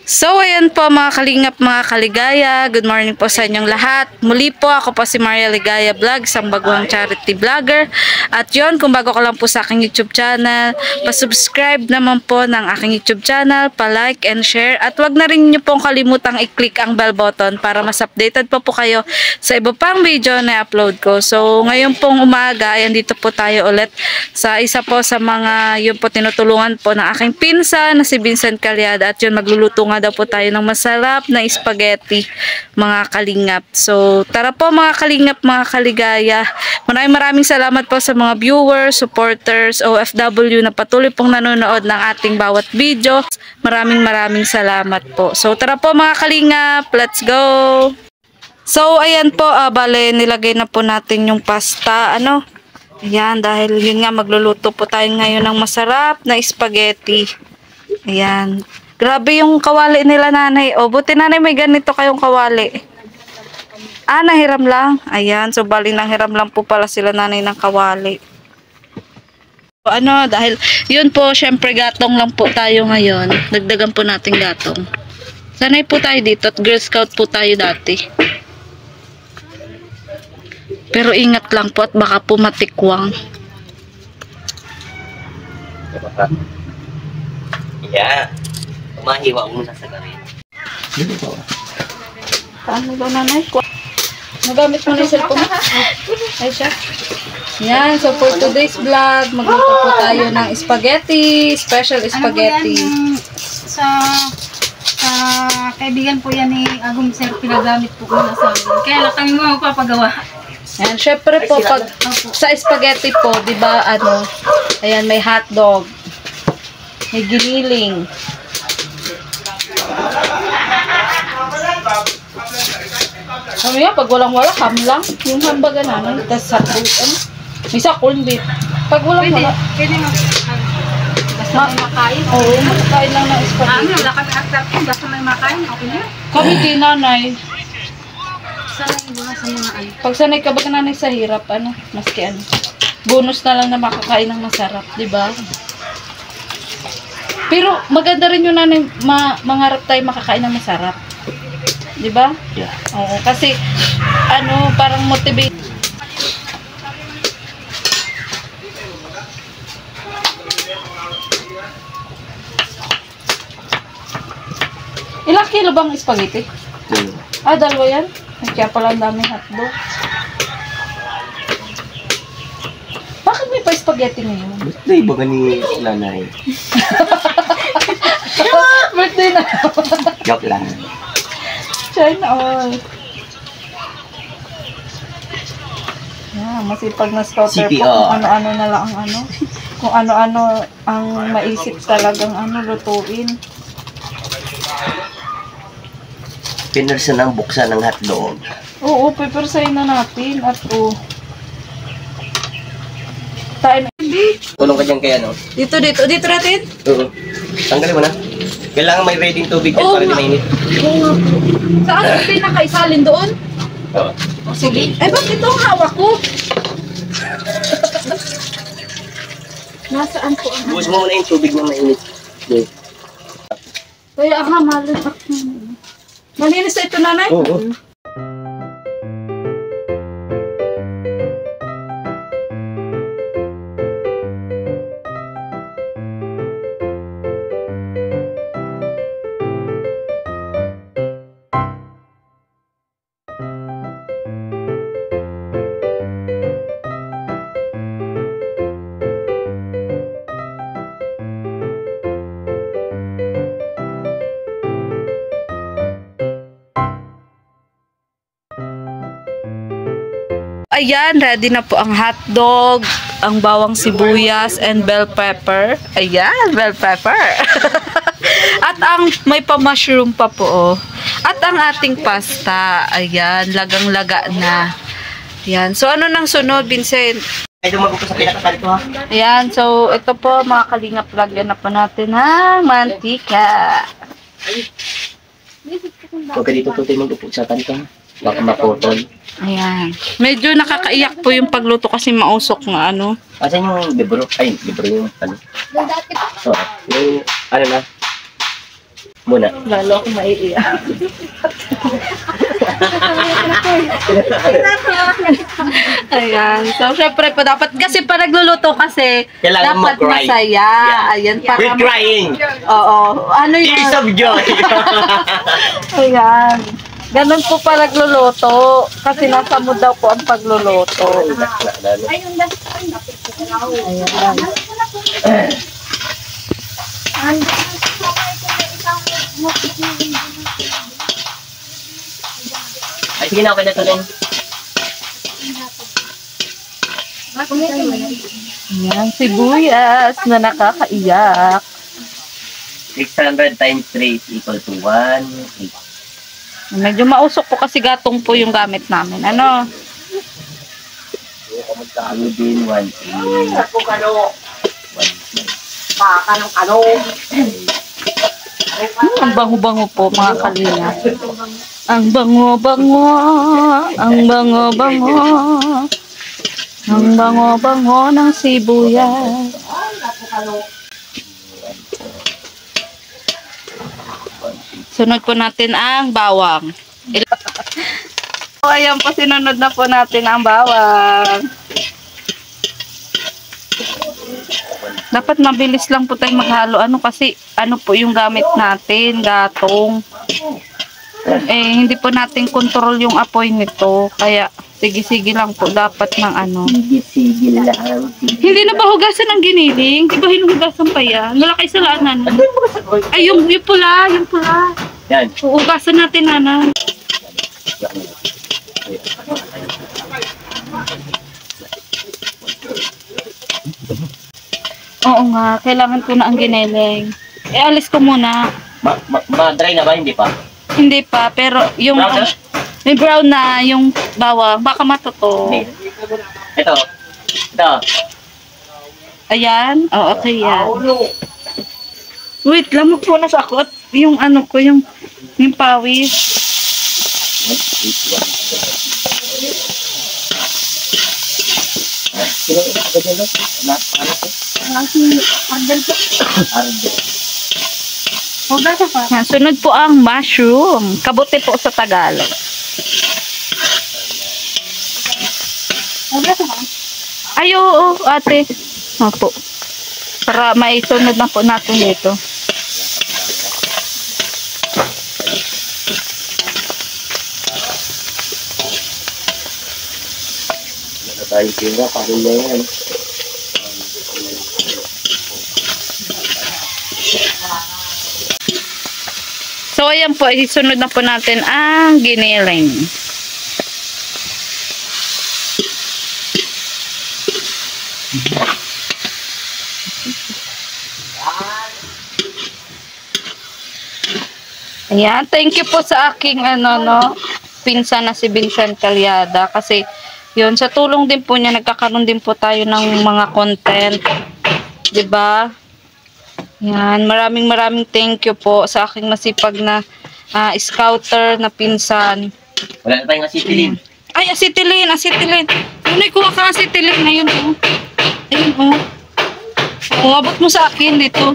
So, ayan po mga kalingap, mga kaligaya. Good morning po sa inyong lahat. Muli po, ako po si Maria Ligaya Vlog, isang baguhang charity vlogger. At yon, kung bago ka lang po sa aking YouTube channel, pa-subscribe naman po ng aking YouTube channel, pa-like and share. At wag na rin nyo pong kalimutang i-click ang bell button para mas updated po kayo sa iba pang video na upload ko. So, ngayon pong umaga, ayan dito po tayo ulit sa isa po sa mga yun po tinutulungan po ng aking pinsan na si Vincent Calyada. At yun, magluluto nga daw po tayo ng masarap na spaghetti, mga kalingap. So, tara po mga kalingap, mga kaligaya. Maraming salamat po sa mga viewers, supporters, OFW na patuloy pong nanonood ng ating bawat video. Maraming salamat po. So, tara po mga kalingap, let's go! So, ayan po, bale, nilagay na po natin yung pasta, Ayan, dahil yun nga, magluluto po tayo ngayon ng masarap na spaghetti. Ayan. Grabe yung kawali nila, nanay. O, buti nanay may ganito kayong kawali. Nahiram lang. Ayan, so bali nanghiram lang po pala sila nanay ng kawali. So, dahil yun po, syempre gatong lang po tayo ngayon. Dagdagan po natin gatong. Sanay po tayo dito at Girl Scout po tayo dati. Pero ingat lang po at baka po matikwang. Yeah. Mahiwa muna sa garin. Paano daw nanay? Nagamit mo na yung cellphone mo? Ay siya. Yan, so for today's vlog, magluto po tayo ng spaghetti, special spaghetti. Sa kaibigan po yan ni Agum Sir, pinagamit po ko na sa amin. Kaya lang kami mga magpapagawa. Ayan, syempre po, pag sa spaghetti po, di ba, ayan, may hotdog, may giniling. Kami nga, pag walang-wala, ham lang. Yung hambaga namin, tapos sa may sa corn beef. Pag walang-wala. Pwede basta may makain. Oo, makain lang ng spaghetti. Wala kami accept yun, basta may makain, okay na. Kami din, nanay. Sanay ba sa mga Pag sanay ka ba nanay sa hirap, maski bonus na lang na makakain ng masarap, di ba? Pero maganda rin yung nanay, mangarap tayo makakain ng masarap. Di ba? Yeah. Oo, kasi parang motivate. Ilang kilo bang spaghetti? Dalawa yan? Ay, kaya pala ang daming hotdog. Bakit may pa-spaghetti ngayon? Birthday ba ni nanay? Birthday na. Joke lang. China all. Masipag na scouter po. Kung ano-ano na lang ang kung ano-ano ang maisip talagang lutuin. Pinarsa ng buksan ng hotdog. Oo, pepersayin na natin at tayo. Tulong ka dyan kay Dito natin? Oo. Tanggalin mo na. Kailangan may ready tubig dyan para di mainit. Oo nga po. Saan ang pinakaisalin doon? Oo. Sige. Ay, bakit ito ang hawak ko? Nasaan po ang Buhos mo muna yung tubig na mainit. Okay. Kaya malin. Malinis na ito, nanay? Oo. Ayan, ready na po ang hotdog, ang bawang sibuyas, and bell pepper. Ayan, bell pepper. At may pa-mushroom pa po. At ang ating pasta. Ayan, lagang-laga na. Ayan, so ano nang sunod, Vincent? Ay, dumago ko sa pinakakalito ha. Ayan, so ito po mga kalingap, lagyan na po natin ng mantika. Huwag ka dito tutoy mag-upo sa kanto. Baka maputol. Ayan. Medyo nakakaiyak po yung pagluto kasi mausok nga Asan yung libro? Ay, libro yung So, yung na. Muna. Lalo ako maiiyak. Ayan. So, syempre po, dapat, kasi pa nagluluto kasi, Kailangan dapat mag-cry. masaya. Yeah. Ayan, para We're crying. Oo. Ano yun? Tears of joy. Ayan. Ganun po pa nagluluto. Kasi nasa mood daw po ang pagluluto. Ayun lang. Ayan. Ay, sige na, okay na to din. Ayan, sibuyas na nakakaiyak. 600 times 3 is equal to 1. Medyo mausok po kasi gatong po yung gamit namin. Ano? Ano din, 1. Ang bango-bango po, mga kalina. Ang bango-bango. Ang bango-bango. Ang bango-bango ng sibuyas. Sunod po natin ang bawang. So, ayan po, sinunod na po natin ang bawang. Dapat mabilis lang po tayo maghalo. Ano kasi, ano po yung gamit natin, gatong. Hindi po natin control yung apoy nito. Kaya, sige-sige lang po dapat ng ano. Sige lang. Hindi na ba hugasan ang giniling? Di ba hinuhugasan pa yan? Lalaki sa laanan. Ay, yung pula, yung pula. Yan. Hugasan natin, Nana. Oo nga, kailangan ko na ang giniling. Alis ko muna. Ma-dry na ba? Hindi pa? Hindi pa, pero yung Brown na? may brown na yung bawang, baka matuto. Hindi. Ito. Ito. Ayan, okay yan. Wait, lamok po na sa ako at yung ano ko, yung pawis. Yan, sunod po ang mushroom. Kabuti po sa Tagalog. Ay, oo, ate. Opo. Para maisunod na po natin dito. Wala tayong tira. Parang na yan. So, ayan po, isunod na po natin ang giniling. Ayan, thank you po sa aking pinsan na si Vincent Calyada kasi yun, sa tulong din po niya nagkakaroon din po tayo ng mga content. 'Di ba? Yan, maraming thank you po sa aking masipag na scouter na pinsan. Wala na tayong asitilin. Ay, acetylen. Yun, kuha ka acetylen na yun. Ayun, oh. Abot mo sa akin dito.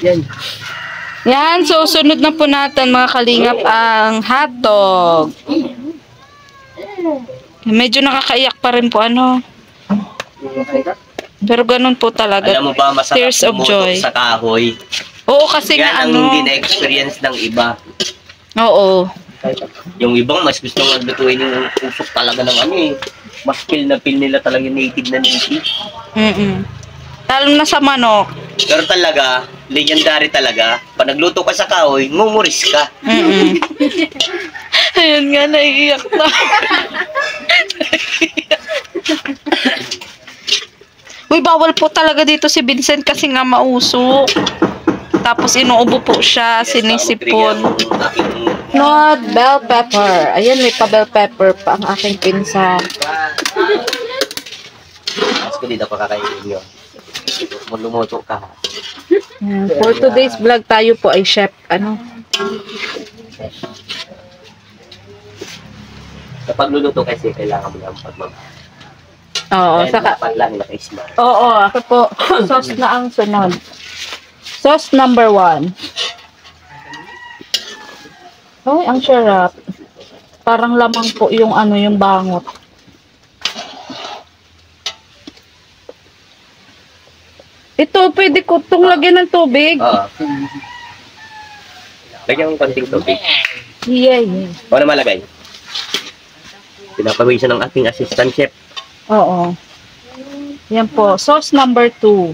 Yan. Yan, so sunod na po natin mga kalingap ang hotdog. Medyo nakakaiyak pa rin po Pero ganun po talaga. Alam mo ba, masarap Tears of joy. sa kahoy. Oo, kasi Yan nga ang hindi na-experience ng iba. Oo. Yung ibang mas gusto nga lutuin yung usok talaga ng mas feel na feel nila talaga yung native na native. Lalo na sa manok. Pero talaga, legendary talaga. Pag nagluto ka sa kahoy, mumuris ka. Ayun nga, naiiyak na. Uy, bawal po talaga dito si Vincent kasi nga mausok. Tapos inuubo po siya, sinisipon. Not bell pepper. Ayan, may pa bell pepper pa ang aking pinsan. Mas ko dito pa kakainin yun. Lumuto ka. For today's vlog tayo po ay chef, Kapag luluto kasi, kailangan mo lang pagmamahal. Oo, Dahil saka dapat lang naka-smile. oo, ako po sauce na ang sunod. Sauce number 1. Ay, ang sarap. Parang lamang po yung ano, yung bangot. Ito, pwede ko itong lagyan ng tubig. Oo. Lagyan mo konting tubig. Yeah, yeah. O na malagay. Pinapawisan ng ating assistant chef. Oo. Yan po. Sauce number 2.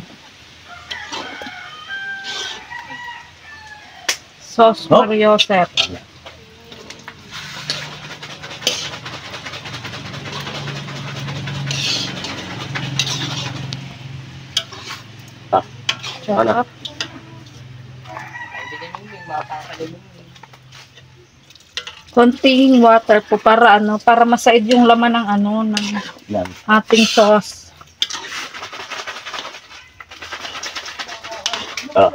Sauce Oh. Mariosep. Ah, ano? Sarap. Konting water po para ano, para masaid yung laman ng ano, ng Yan. ating sauce. Oh.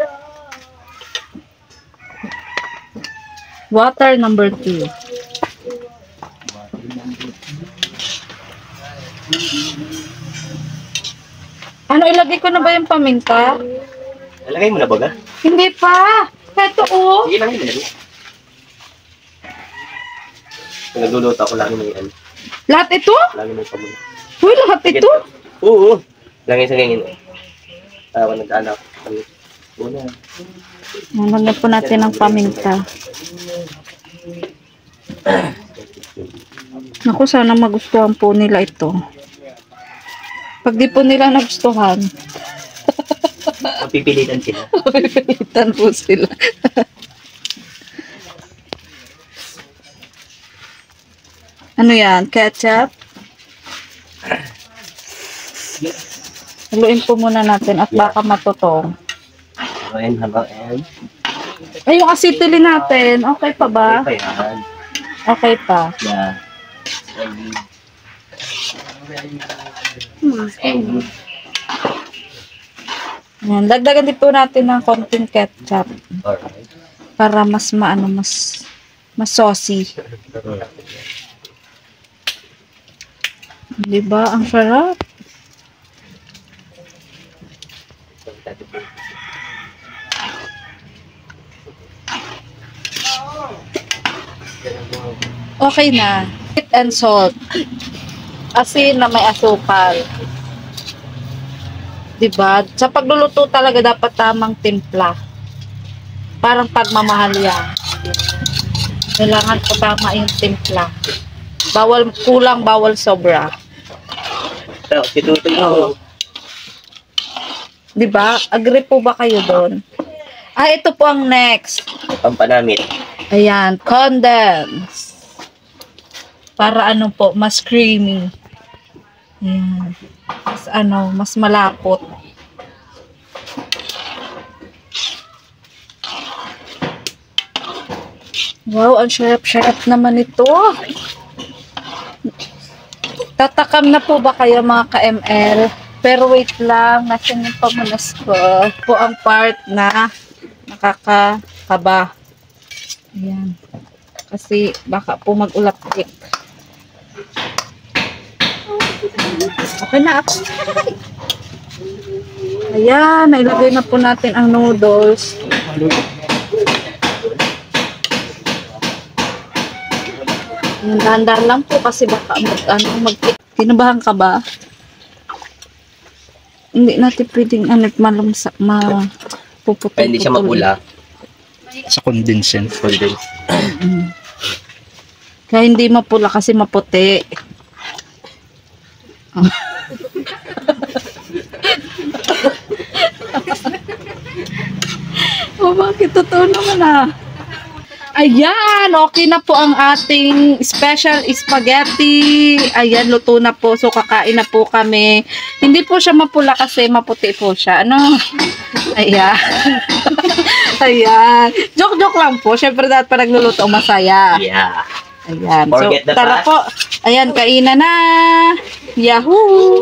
Water number 2. Ano, ilagay ko na ba yung paminta? Nalagay mo na ba ga? Hindi pa. Ito oh. Sige lang yun. Nagluluto ako lagi ng yan. Lahat ito? Lagi ng pamula. Uy, lahat ito? Oo. Lagi sa ganyan. Ako nag-anak. Una. Nalagyan po natin ng paminta. Naku, sana magustuhan po nila ito. Pag di po nila nagustuhan, Mapipilitan sila. pipilitan po sila. Ano yan? Ketchup? Haluin po muna natin at baka matutong. Haluin, haluin. Ay, yung acetylene natin, okay pa ba? Okay pa yan. Okay pa. Yeah. Yan, dagdagan din po natin ng konting ketchup Alright. para mas maano, mas saucy. Di ba? Ang sarap. Okay na. Sweet and salt. Asin na may asukal. Diba? Sa pagluluto talaga dapat tamang timpla. Parang pagmamahal yan. Kailangan po tama yung timpla. Bawal kulang, bawal sobra. So, situtoy ko. Diba? Agree po ba kayo doon? Ah, ito po ang next. Pampanamit. Ayan, condense. Para ano po, mas creamy. Ayan. Mas ano, mas malapot. Wow, ang sarap-sarap naman ito. Tatakam na po ba kayo mga ka-ML? Pero wait lang, nasan yung pamunas ko? Po ang part na nakakaba. Ayan. Kasi baka po mag-ulaptik. Okay na ako. Ayan, nailagay na po natin ang noodles. Dahan-dahan lang po kasi baka kinabahan ka ba? Hindi natin pwedeng malumsak, mapuputol. Hindi siya mapula. Sa condense. Condense. Kaya hindi mapula kasi maputi. Oh, bakit totoo naman ah? Ayan, okay na po ang ating special spaghetti. Ayan, luto na po. So, kakain na po kami. Hindi po siya mapula kasi maputi po siya. Ano? Ayan. Ayan. Joke-joke lang po. Siyempre, dapat pa nagluluto, masaya. Yeah. Ayan. Forget So, the tara past. po. Ayan, kainan na. Yahoo!